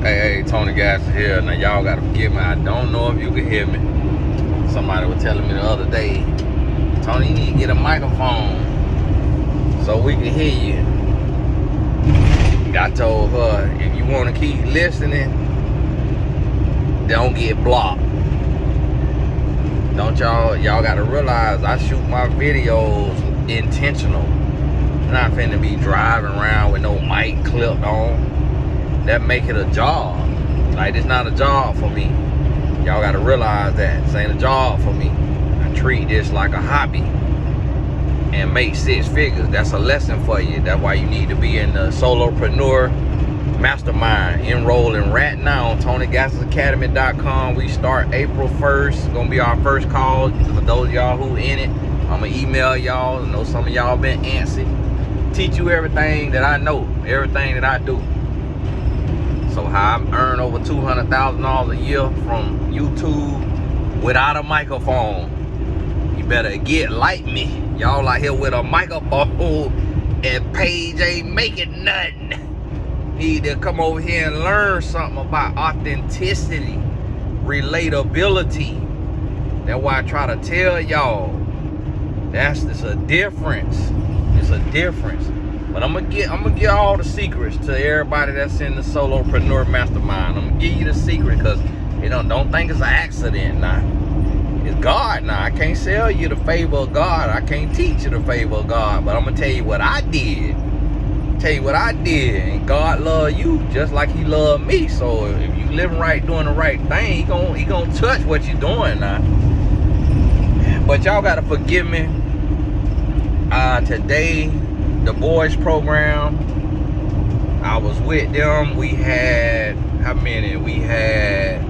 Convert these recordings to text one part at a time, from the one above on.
Hey, Tony Gas is here. Now y'all gotta forgive me. I don't know if you can hear me. Somebody was telling me the other day, Tony, you need to get a microphone so we can hear you. I told her, if you want to keep listening, don't get blocked. Don't y'all gotta realize I shoot my videos intentional. I'm not finna be driving around with no mic clipped on. That make it a job. Like, it's not a job for me. Y'all gotta realize that this ain't a job for me. I treat this like a hobby and make 6 figures. That's a lesson for you. That's why you need to be in the solopreneur mastermind. Enrolling right now on TonyGassacademy.com. We start April 1st. Gonna be our first call. For those of y'all who in it, I'm gonna email y'all. I know some of y'all been antsy. Teach you everything that I know, everything that I do. So how I earn over $200,000 a year from YouTube without a microphone. You better get like me. Y'all out here with a microphone and page ain't making nothing. Need to come over here and learn something about authenticity, relatability. That's why I try to tell y'all. It's a difference. It's a difference. But I'm gonna get all the secrets to everybody that's in the solopreneur mastermind. I'm gonna give you the secret, because don't think it's an accident now. It's God now. I can't sell you the favor of God. I can't teach you the favor of God. But I'm gonna tell you what I did. And God love you just like He loved me. So if you living right, doing the right thing, He gonna touch what you doing now. But y'all gotta forgive me. Today, the boys program, I was with them. We had, how many? We had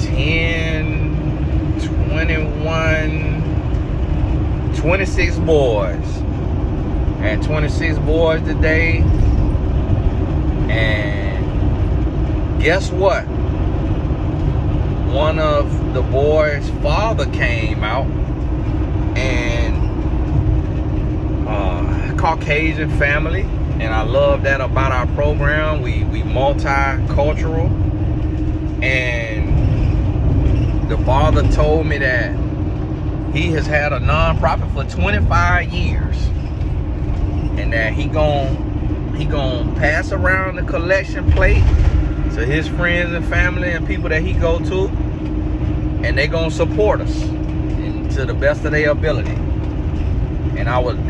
10, 21, 26 boys. And 26 boys today. And guess what? One of the boys' father came out, and Caucasian family, and I love that about our program. We multicultural, and the father told me that he has had a nonprofit for 25 years, and that he gon' pass around the collection plate to his friends and family and people that he go to, and they gonna support us to the best of their ability. And I want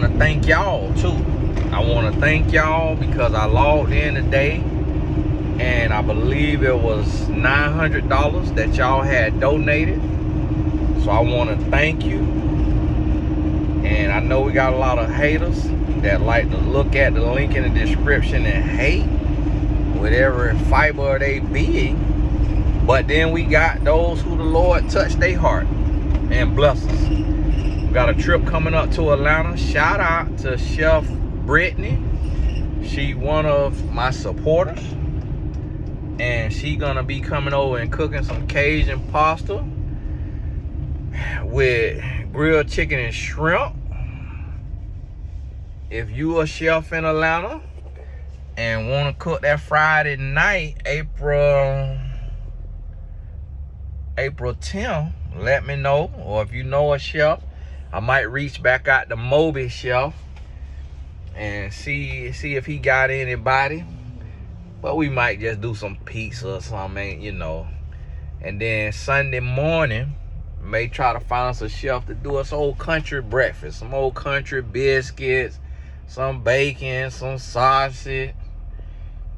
to thank y'all too. I want to thank y'all because I logged in today, and I believe it was $900 that y'all had donated. So I want to thank you. And I know we got a lot of haters that like to look at the link in the description and hate whatever fiber they be. But then we got those who the Lord touched their heart and bless us. Got a trip coming up to Atlanta. Shout out to Chef Brittany. She one of my supporters, and she gonna be coming over and cooking some Cajun pasta with grilled chicken and shrimp. If you a chef in Atlanta and want to cook that Friday night, April 10th, let me know. Or if you know a chef, I might reach back out to Moby Chef and see if he got anybody. But we might just do some pizza or something, And then Sunday morning, may try to find us a chef to do us old country breakfast. Some old country biscuits, some bacon, some sausage,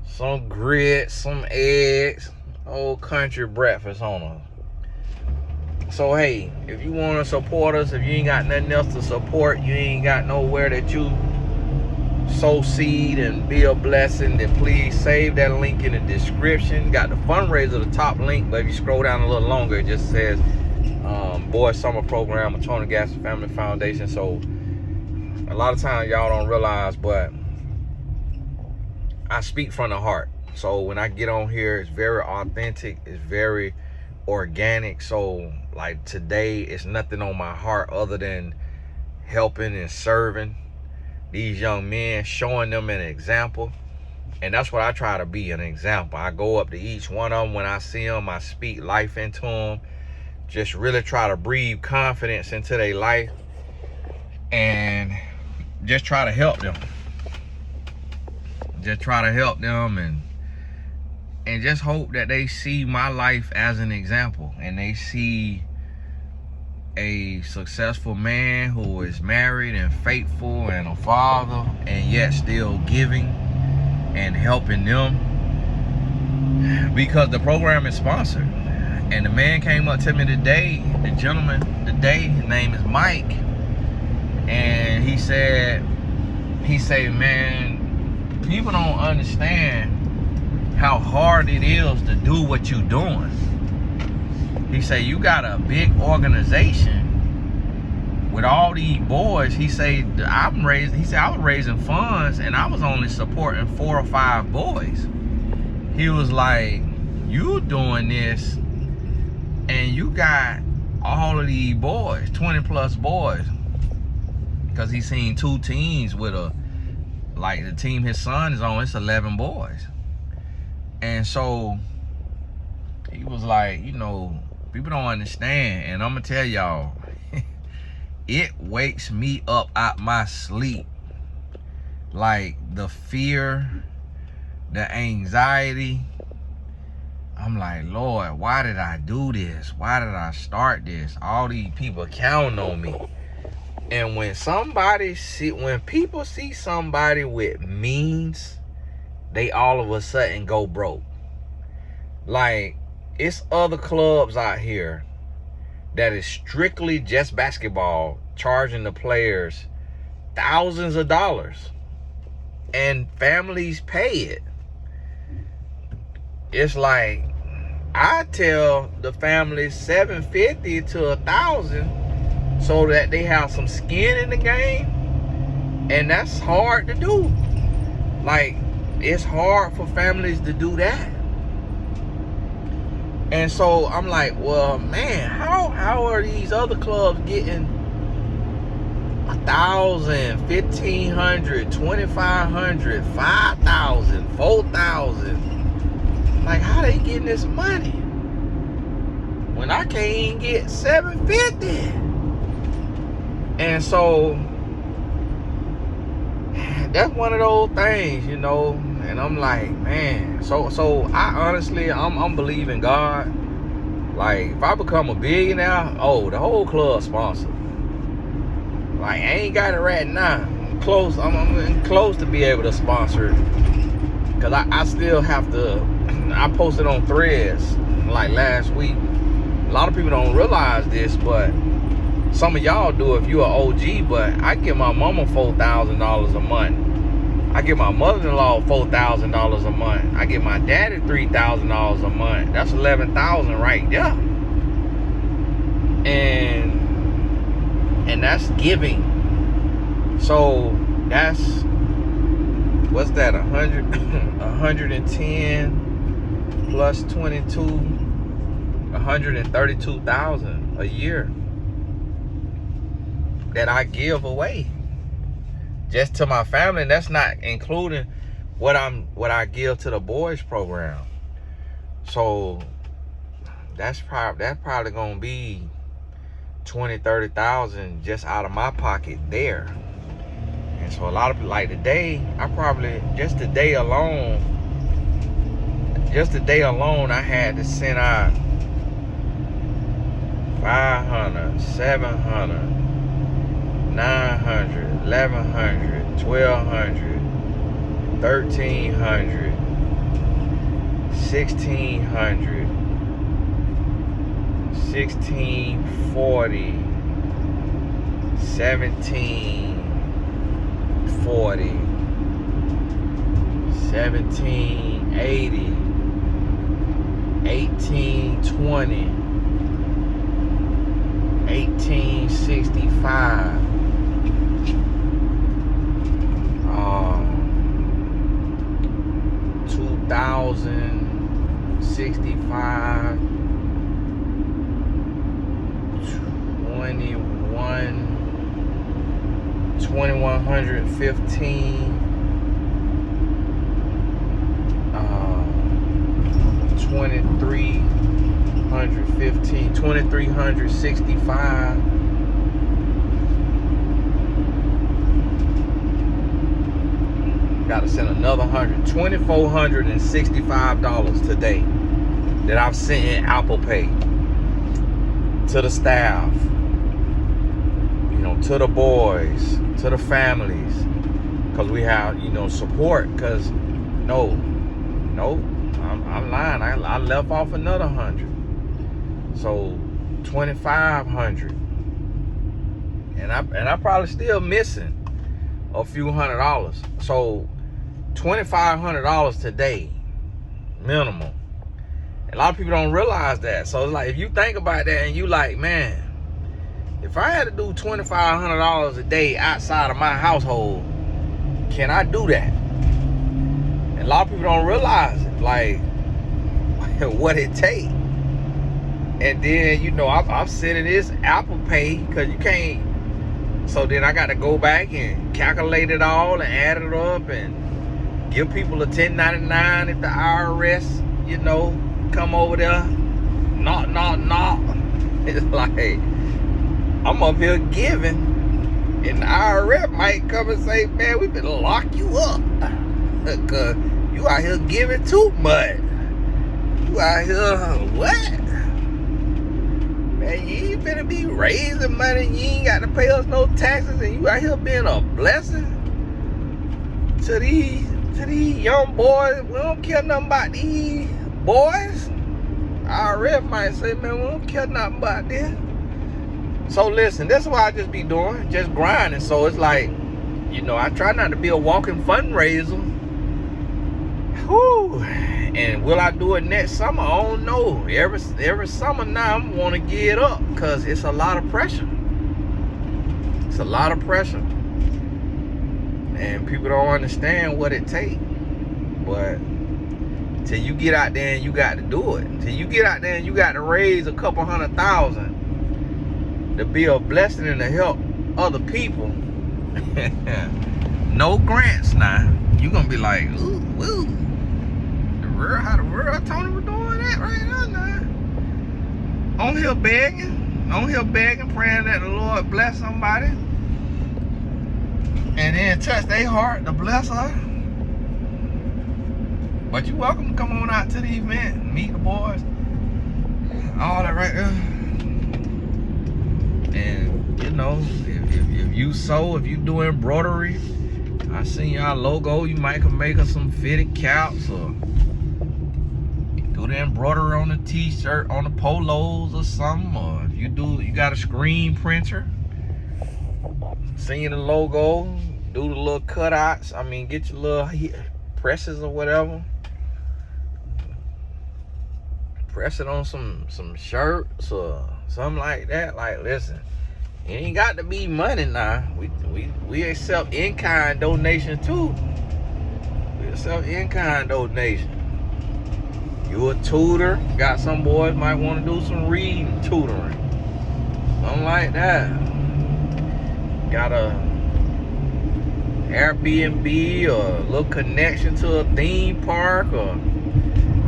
some grits, some eggs. Old country breakfast on us. So hey, if you want to support us, if you ain't got nothing else to support, you ain't got nowhere that you sow seed and be a blessing, then please save that link in the description. Got the fundraiser, the top link, but if you scroll down a little longer, it just says Boys Summer Program of Tony Gas Family Foundation. So a lot of times y'all don't realize, but I speak from the heart. So when I get on here, it's very authentic, it's very organic. So like today, it's nothing on my heart other than helping and serving these young men, showing them an example And that's what I try to be, an example. I go up to each one of them when I see them. I speak life into them. Just really try to breathe confidence into their life. And just try to help them. Just try to help them and just hope that they see my life as an example. And they see a successful man who is married and faithful and a father and yet still giving and helping them, because the program is sponsored. And the man came up to me today, the gentleman today, his name is Mike, and he said, man, people don't understand how hard it is to do what you're doing. He said, you got a big organization with all these boys. He said, I was raising funds and I was only supporting 4 or 5 boys. He was like, you doing this and you got all of these boys, 20 plus boys. Because he seen 2 teams with like the team his son is on, it's 11 boys. And so he was like, you know, people don't understand. And I'm gonna tell y'all, it wakes me up out my sleep. Like the fear, the anxiety. I'm like, Lord, why did I do this? Why did I start this? All these people counting on me. And when people see somebody with means, they all of a sudden go broke. Like, it's other clubs out here that is strictly just basketball, charging the players thousands of dollars, and families pay it. It's like, I tell the families $750 to $1,000 so that they have some skin in the game, and that's hard to do. Like, it's hard for families to do that. And so I'm like, well, man, how are these other clubs getting $1,000, $1,500, $2,500, $5,000, $4,000? Like, how they getting this money when I can't even get $750? And so that's one of those things, you know. And I'm like, man. So I honestly, I'm believing God. Like, if I become a billionaire, the whole club sponsored. Like, I ain't got it right now. I'm close to be able to sponsor it. Cause I still have to. I posted on Threads like last week. A lot of people don't realize this, but some of y'all do if you're an OG. But I give my mama $4,000 a month. I give my mother-in-law $4,000 a month. I give my daddy $3,000 a month. That's $11,000 right there. And that's giving. So that's, what's that? 110 plus 22, 132,000 a year that I give away. Just to my family, and that's not including what I give to the boys program. So that's probably gonna be 20-30,000 just out of my pocket there. And so a lot of people, like today, just the day alone, I had to send out 500, 700, 900, 1,100, 1,200, 1,300, 1,600, 1,640, 1,740, 1,780, 1,820, 1,865. 2,065, 2,115, $2,315, $2,365. Got to send another $2,465 today that I've sent in Apple Pay to the staff, to the boys, to the families, because we have, support. Because I'm lying. I left off another 100, so 2,500, and I probably still missing a few $100. So $2,500 today, minimum. A lot of people don't realize that. So it's like, if you think about that and you like, man, if I had to do $2,500 a day outside of my household, can I do that? And a lot of people don't realize it, like what it takes. And then, I'm sending this Apple Pay because you can't. So then I got to go back and calculate it all and add it up and give people a 1099 if the IRS, come over there. Knock. It's like, I'm up here giving, and the IRS might come and say, man, we better lock you up because you out here giving too much. You out here, what? Man, you ain't finna be raising money. You ain't got to pay us no taxes, and you out here being a blessing to these young boys. We don't care nothing about these boys. IRS might say, man, we don't care nothing about this. So listen, that's what I just be doing, just grinding. So it's like, I try not to be a walking fundraiser. Whew. And will I do it next summer? I don't know. Every summer now, I'm want to get it up because it's a lot of pressure. It's a lot of pressure. And people don't understand what it takes. But till you get out there and you got to do it. Till you get out there and you got to raise a couple $100,000 to be a blessing and to help other people. No grants now. You're going to be like, ooh, woo. How the world Tony was doing that right now? On here begging, praying that the Lord bless somebody. And then touch their heart to bless her. But you're welcome to come on out to the event, meet the boys, all that right there. And if you sew, if you do embroidery, I seen y'all logo, you might can make us some fitted caps or do the embroidery on the t-shirt, on the polos or something. Or if you got a screen printer, seeing the logo, do the little cutouts. I mean, get your little presses or whatever. Press it on some shirts or something like that. Like, listen, it ain't got to be money now. We accept in-kind donations too. We accept in-kind donations. You a tutor? Got some boys might want to do some reading tutoring, something like that. Got a Airbnb or a little connection to a theme park, or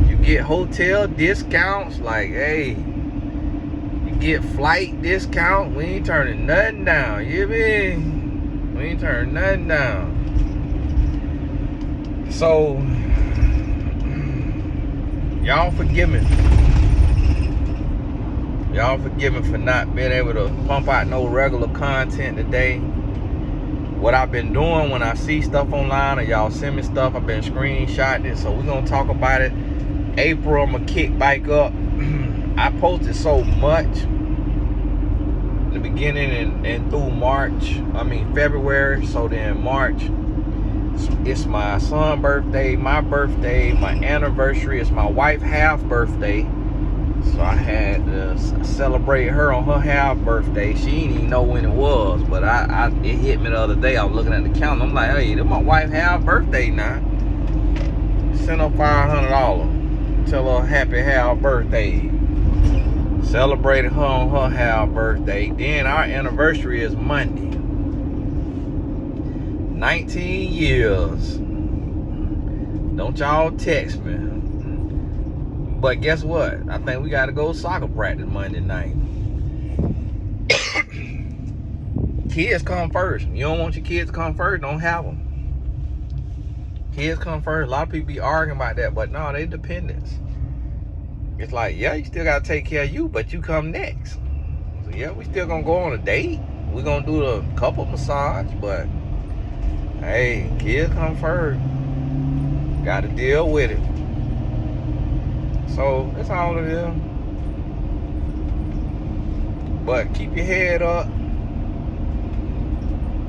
you get hotel discounts. Like, hey, you get flight discount. We ain't turning nothing down. You hear me? We ain't turning nothing down. So y'all forgive me. Y'all forgive me for not being able to pump out no regular content today. What I've been doing when I see stuff online or y'all send me stuff, I've been screenshotting it. So we're going to talk about it. April, I'm going to kick back up. I posted so much in the beginning and through February. So then March, it's my son's birthday, my birthday, my anniversary. It's my wife's half birthday. So I had to celebrate her on her half birthday. She didn't even know when it was, but it hit me the other day. I was looking at the calendar. I'm like, hey, this my wife's half birthday now. Send her $500. Tell her happy half birthday. Celebrated her on her half birthday. Then our anniversary is Monday. 19 years. Don't y'all text me. But guess what? I think we got to go soccer practice Monday night. Kids come first. You don't want your kids to come first, don't have them. Kids come first. A lot of people be arguing about that, but no, they dependents. It's like, yeah, you still got to take care of you, but you come next. So yeah, we still going to go on a date. We're going to do a couple massage, but hey, kids come first. Got to deal with it. So that's all it is. But keep your head up.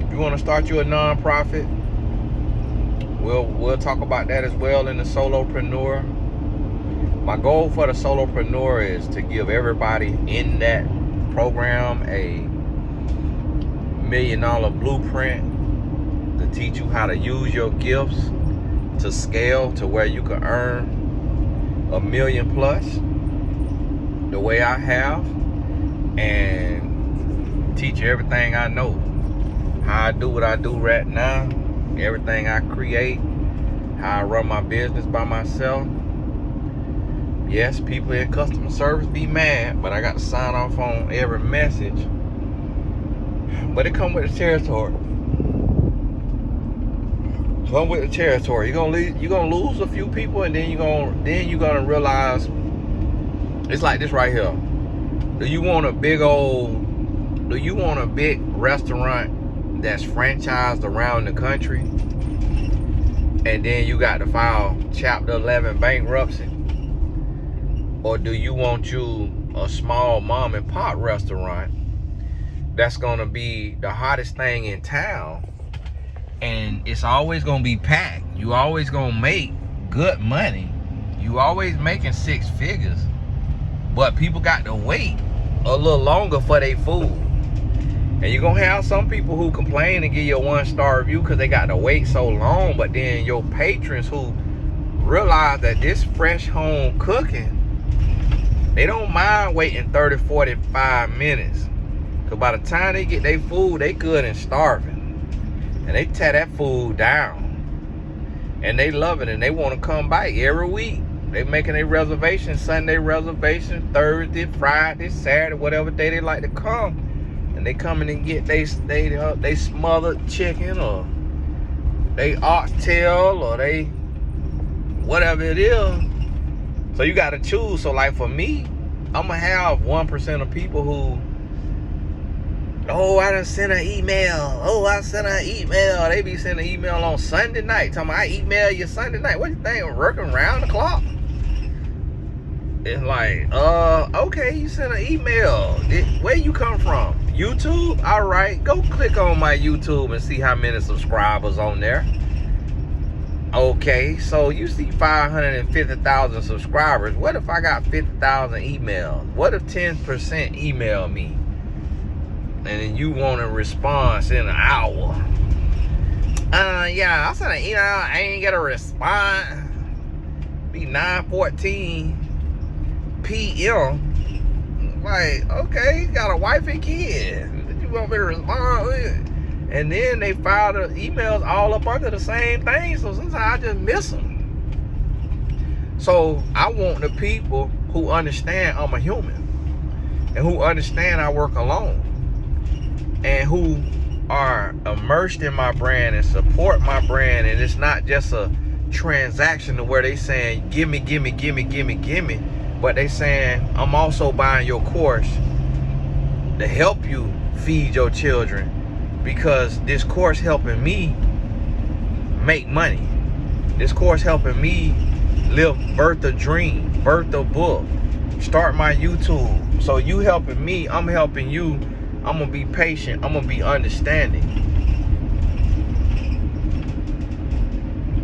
If you want to start you a nonprofit, we'll talk about that as well in the solopreneur. My goal for the solopreneur is to give everybody in that program a $1 million blueprint to teach you how to use your gifts to scale to where you can earn $1 million plus the way I have, and teach you everything I know, how I do what I do right now, everything I create, how I run my business by myself. Yes, people in customer service be mad, but I got to sign off on every message. But it come with the territory. Come with the territory. You're gonna lose a few people, and then you're gonna realize it's like this right here. Do you want a big restaurant that's franchised around the country, and then you got to file Chapter 11 bankruptcy? Or do you want you a small mom and pop restaurant that's gonna be the hottest thing in town, and it's always gonna be packed? You always gonna make good money. You always making 6 figures, but people got to wait a little longer for their food. And you're gonna have some people who complain and give you a 1-star review because they got to wait so long. But then your patrons who realize that this fresh home cooking, they don't mind waiting 30, 45 minutes. Because by the time they get their food, they good and starving. And they tear that food down. And they love it, and they want to come by every week. They making a reservation, Sunday reservation, Thursday, Friday, Saturday, whatever day they like to come. And they come in and get they smothered chicken, or they oxtail, or they whatever it is. So you got to choose. So like for me, I'm going to have 1% of people who, oh, I done sent an email. Oh, I sent an email. They be sending an email on Sunday night. Talking about, I email you Sunday night. What you think? I'm working around the clock. It's like, okay, you sent an email. Where you come from? YouTube? All right, go click on my YouTube and see how many subscribers on there. Okay, so you see 550,000 subscribers. What if I got 50,000 emails? What if 10% email me? And then you want a response in an hour. Yeah, I sent an email. I ain't get a response. Be 9:14 p.m. Like, okay, you got a wife and kid. You want me to respond with? And then they file the emails all up under the same thing. So sometimes I just miss them. So I want the people who understand I'm a human, and who understand I work alone, and who are immersed in my brand and support my brand. And it's not just a transaction to where they saying, give me, but they saying, I'm also buying your course to help you feed your children, because this course helping me make money. This course helping me birth a dream, birth a book, start my YouTube. So you helping me, I'm helping you. I'm gonna be patient. I'm gonna be understanding,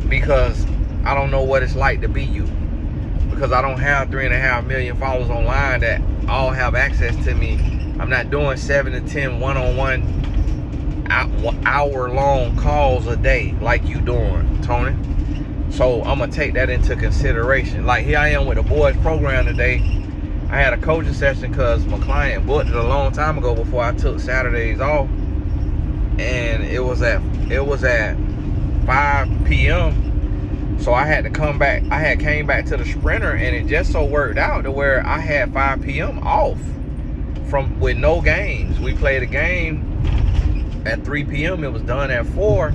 because I don't know what it's like to be you. Because I don't have 3.5 million followers online that all have access to me. I'm not doing 7 to 10 one-on-one hour-long calls a day like you doing, Tony. So I'm gonna take that into consideration. Like here I am with the boys program today. I had a coaching session because my client booked it a long time ago before I took Saturdays off, and it was at 5 p.m. So I had to come back. I had came back to the Sprinter, and it just so worked out to where I had 5 p.m. off with no games. We played a game at 3 p.m. It was done at 4.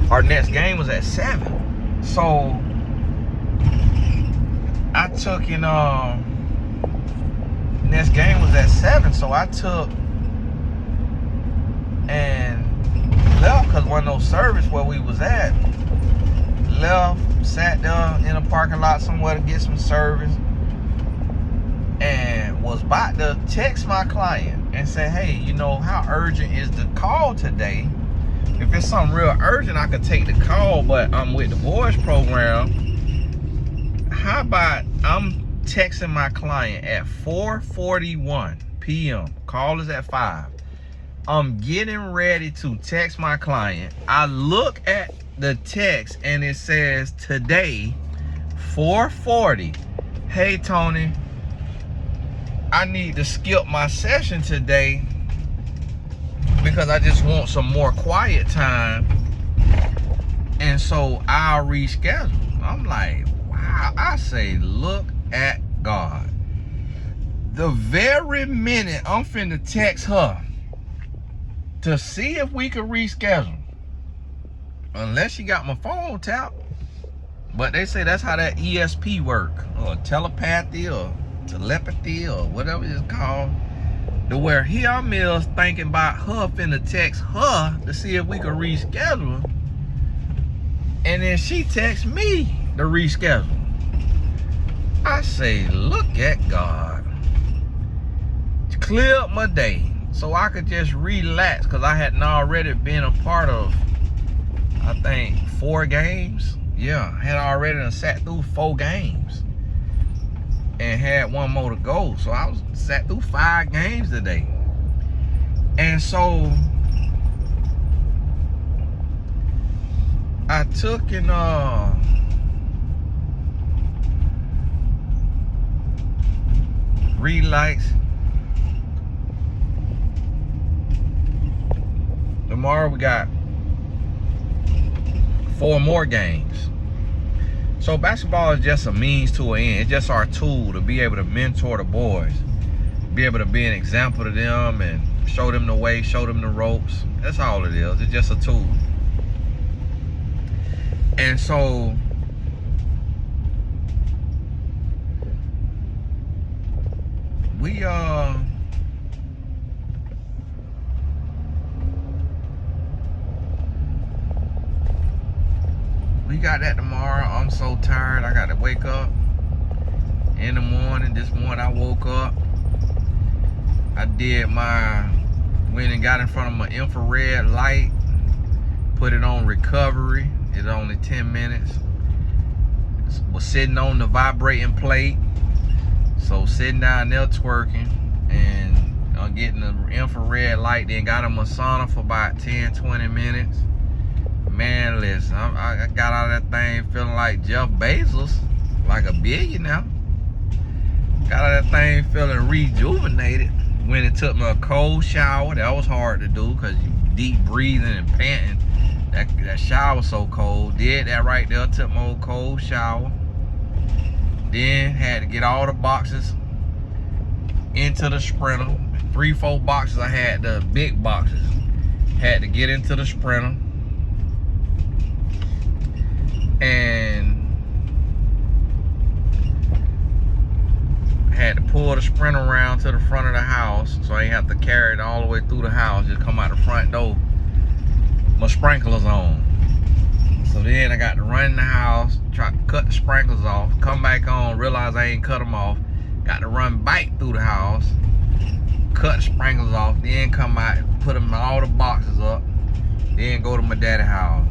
Our next game was at 7. So I took next game was at 7. So I took and left because wasn't no service where we was at. Left, sat down in a parking lot somewhere to get some service, and was about to text my client and say, hey, how urgent is the call today? If it's something real urgent, I could take the call, but I'm with the boys program. How about I'm texting my client at 4:41 p.m. Call is at 5. I'm getting ready to text my client. I look at the text and it says today 4:40. Hey Tony, I need to skip my session today because I just want some more quiet time, and so I'll reschedule. I'm like, wow. I say, look at God. The very minute I'm finna text her to see if we could reschedule, unless she got my phone tapped, but they say that's how that ESP work, or telepathy, or telepathy, or whatever it's called, to where here I'm is thinking about her finna text her to see if we could reschedule, and then she texts me to reschedule. I say, look at God. Clear up my day so I could just relax, because I hadn't already been a part of, I think, 4 games. Yeah, I had already sat through 4 games and had 1 more to go. So I was sat through 5 games today. And so I took and relax. Tomorrow we got 4 more games. So basketball is just a means to an end. It's just our tool to be able to mentor the boys, be able to be an example to them and show them the way, show them the ropes. That's all it is. It's just a tool. And so we got that tomorrow. I'm so tired. I got to wake up in the morning. This morning I woke up. I went and got in front of my infrared light, put it on recovery. It's only 10 minutes. Was sitting on the vibrating plate. So sitting down there twerking and getting the infrared light. Then got a sauna for about 10-20 minutes. Man, listen, I got out of that thing feeling like Jeff Bezos, like a billionaire. Got out of that thing feeling rejuvenated. When it took me a cold shower. That was hard to do because you deep breathing and panting. That shower was so cold. Did that right there, took my old cold shower. Then had to get all the boxes into the Sprinter. 3-4 boxes I had, the big boxes. Had to get into the Sprinter. And had to pull the Sprinter around to the front of the house, so I ain't have to carry it all the way through the house. Just come out the front door, my sprinklers on. So then I got to run in the house, try to cut the sprinklers off, come back on, realize I ain't cut them off. Got to run back through the house, cut the sprinklers off, then come out, put them in all the boxes up, then go to my daddy's house,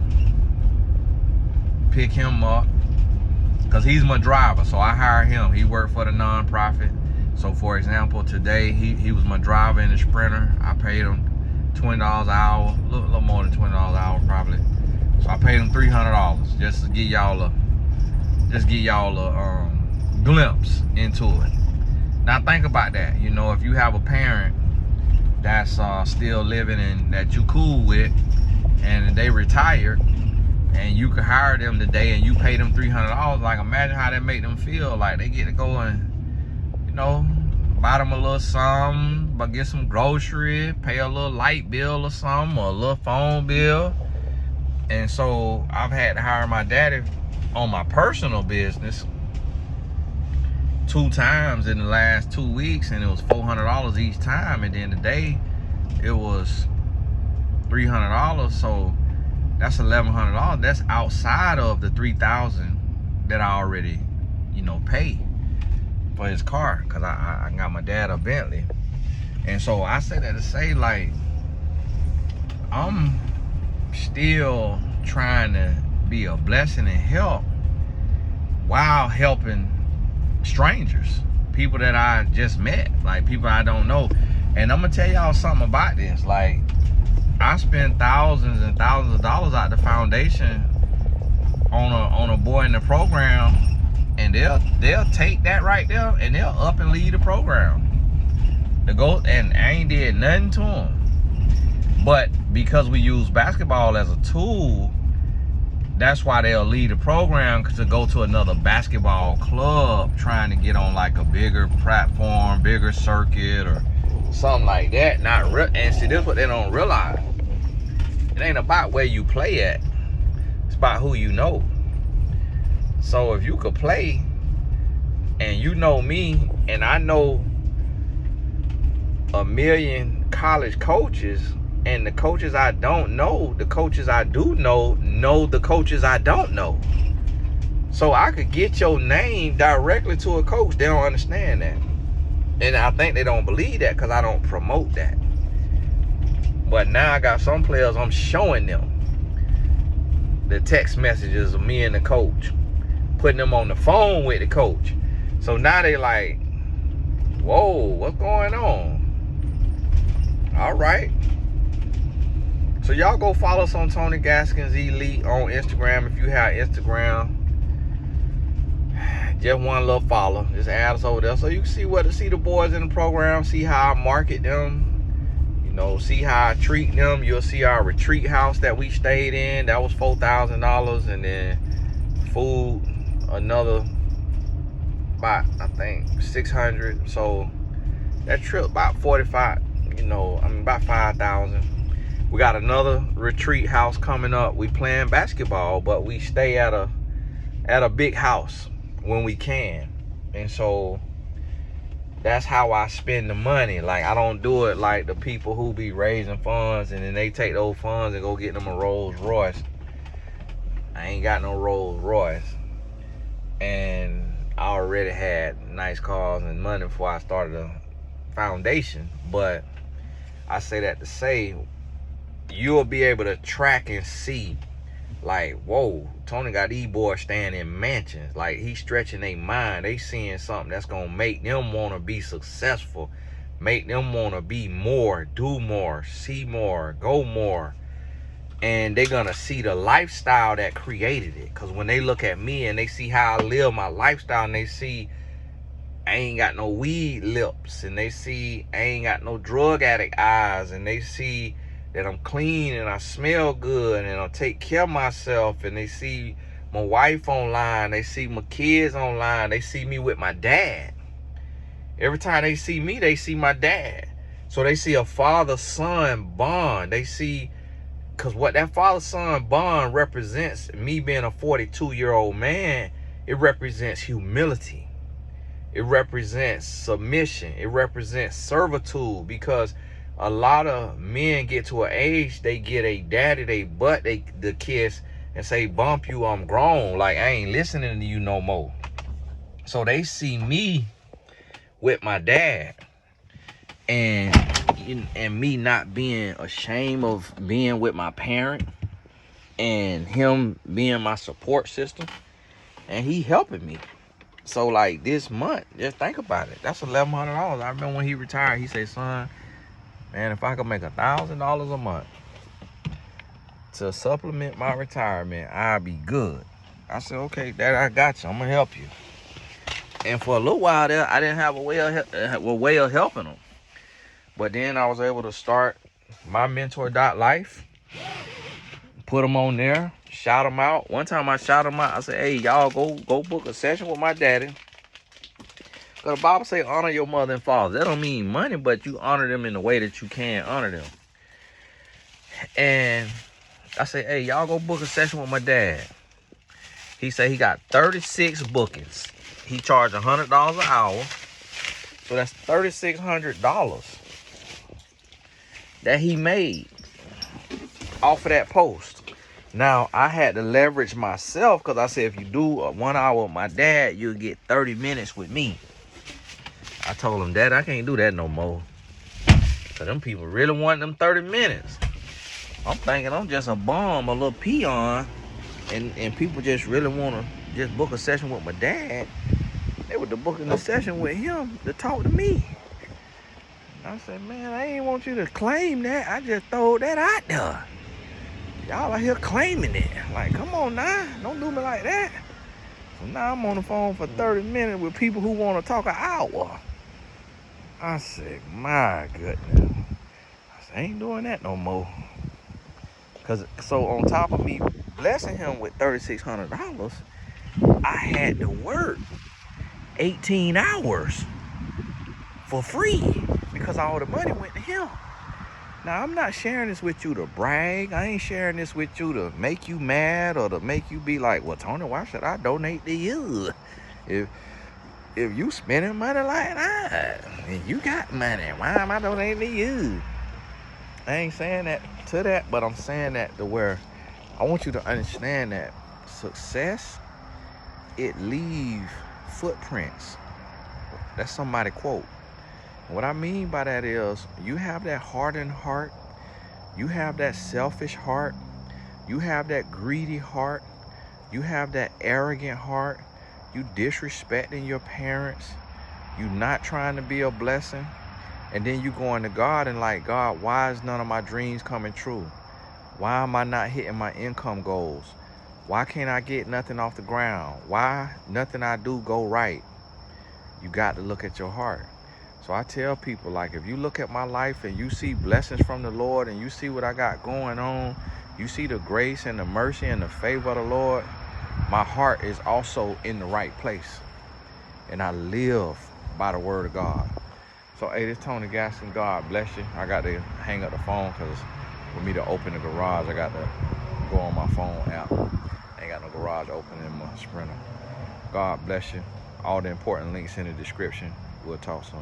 pick him up, because he's my driver, so I hire him. He worked for the nonprofit. So for example, today he was my driver in the Sprinter. I paid him $20 an hour, a little more than $20 an hour probably. So I paid him $300 just to give y'all a glimpse into it. Now think about that. If you have a parent that's still living and that you cool with, and they retired, and you could hire them today and you pay them $300, like imagine how that make them feel. Like they get to go and, you know, buy them a little something, but get some groceries, pay a little light bill or something, or a little phone bill. And so I've had to hire my daddy on my personal business 2 times in the last 2 weeks, and it was $400 each time. And then today it was $300, so that's $1,100. That's outside of the $3,000 that I already, you know, pay for his car, because I got my dad a Bentley. And so I say that to say, like, I'm still trying to be a blessing and help while helping strangers, people that I just met, like people I don't know. And I'm gonna tell y'all something about this. Like, I spend thousands and thousands of dollars out the foundation on a boy in the program, and they'll take that right there and they'll up and leave the program to go, and I ain't did nothing to them. But because we use basketball as a tool, that's why they'll leave the program to go to another basketball club, trying to get on like a bigger platform, bigger circuit, or something like that. And see, this is what they don't realize. It ain't about where you play at. It's about who you know. So if you could play, and you know me, and I know a million college coaches, and the coaches I don't know, the coaches I do know the coaches I don't know. So I could get your name directly to a coach. They don't understand that. And I think they don't believe that because I don't promote that. But now I got some players, I'm showing them the text messages of me and the coach, putting them on the phone with the coach. So now they like, whoa, what's going on? All right. So y'all go follow us on Tony Gaskins Elite on Instagram if you have Instagram. Just one little follow. Just add us over there so you can see the boys in the program, see how I market them, you know, see how I treat them. You'll see our retreat house that we stayed in. That was $4,000, and then food, another about, I think, $600. So that trip about 45, you know, I mean about 5,000. We got another retreat house coming up. We playing basketball, but we stay at a big house when we can. And so that's how I spend the money. Like, I don't do it like the people who be raising funds and then they take those funds and go get them a Rolls Royce. I ain't got no Rolls Royce, and I already had nice cars and money before I started a foundation. But I say that to say, you'll be able to track and see, like, whoa, Tony got these boys staying in mansions. Like, he's stretching their mind. They seeing something that's gonna make them want to be successful, make them want to be more, do more, see more, go more. And they're gonna see the lifestyle that created it. Because when they look at me and they see how I live my lifestyle, and they see I ain't got no weed lips, and they see I ain't got no drug addict eyes, and they see that I'm clean and I smell good and I take care of myself, and they see my wife online, they see my kids online, they see me with my dad. Every time they see me, they see my dad. So they see a father-son bond. They see, because what that father-son bond represents, me being a 42-year-old man, it represents humility. It represents submission. It represents servitude, because a lot of men get to an age, they get a daddy, they butt the kiss and say, bump you, I'm grown. Like, I ain't listening to you no more. So they see me with my dad, and me not being ashamed of being with my parent, and him being my support system, and he helping me. So like this month, just think about it, that's $1,100. I remember when he retired, he said, son, man, if I could make $1,000 a month to supplement my retirement, I'd be good. I said, okay, Dad, I got you. I'm gonna help you. And for a little while there, I didn't have a way of helping them. But then I was able to start my mentor.life, put them on there, shout them out. One time I shout them out. I said, hey, y'all go book a session with my daddy. Because the Bible say honor your mother and father. That don't mean money, but you honor them in the way that you can honor them. And I say, hey, y'all go book a session with my dad. He said he got 36 bookings. He charged $100 an hour. So that's $3,600 that he made off of that post. Now, I had to leverage myself because I said if you do a 1 hour with my dad, you'll get 30 minutes with me. I told him, Dad, I can't do that no more. Because them people really want them 30 minutes. I'm thinking I'm just a bum, a little peon, and people just really want to just book a session with my dad. They were booking a session with him to talk to me. I said, man, I ain't want you to claim that. I just throwed that out there. Y'all out here claiming it. Like, come on now. Don't do me like that. So now I'm on the phone for 30 minutes with people who want to talk an hour. I said, my goodness. I said, I ain't doing that no more. So on top of me blessing him with $3,600, I had to work 18 hours for free because all the money went to him. Now, I'm not sharing this with you to brag. I ain't sharing this with you to make you mad or to make you be like, well, Tony, why should I donate to you? If you spending money like that and you got money, why am I donating to you? I ain't saying that to that, but I'm saying that to where I want you to understand that success, it leaves footprints. That's somebody quote. What I mean by that is you have that hardened heart, you have that selfish heart, you have that greedy heart, you have that arrogant heart, you disrespecting your parents, you not trying to be a blessing, and then you going to God and like, God, why is none of my dreams coming true? Why am I not hitting my income goals? Why can't I get nothing off the ground? Why nothing I do go right? You got to look at your heart. So I tell people, like, if you look at my life and you see blessings from the Lord and you see what I got going on, you see the grace and the mercy and the favor of the Lord, my heart is also in the right place. And I live by the word of God. So, hey, this Tony Gaskin, God bless you. I got to hang up the phone because for me to open the garage, I got to go on my phone app. I ain't got no garage open in my Sprinter. God bless you. All the important links in the description. We'll talk soon.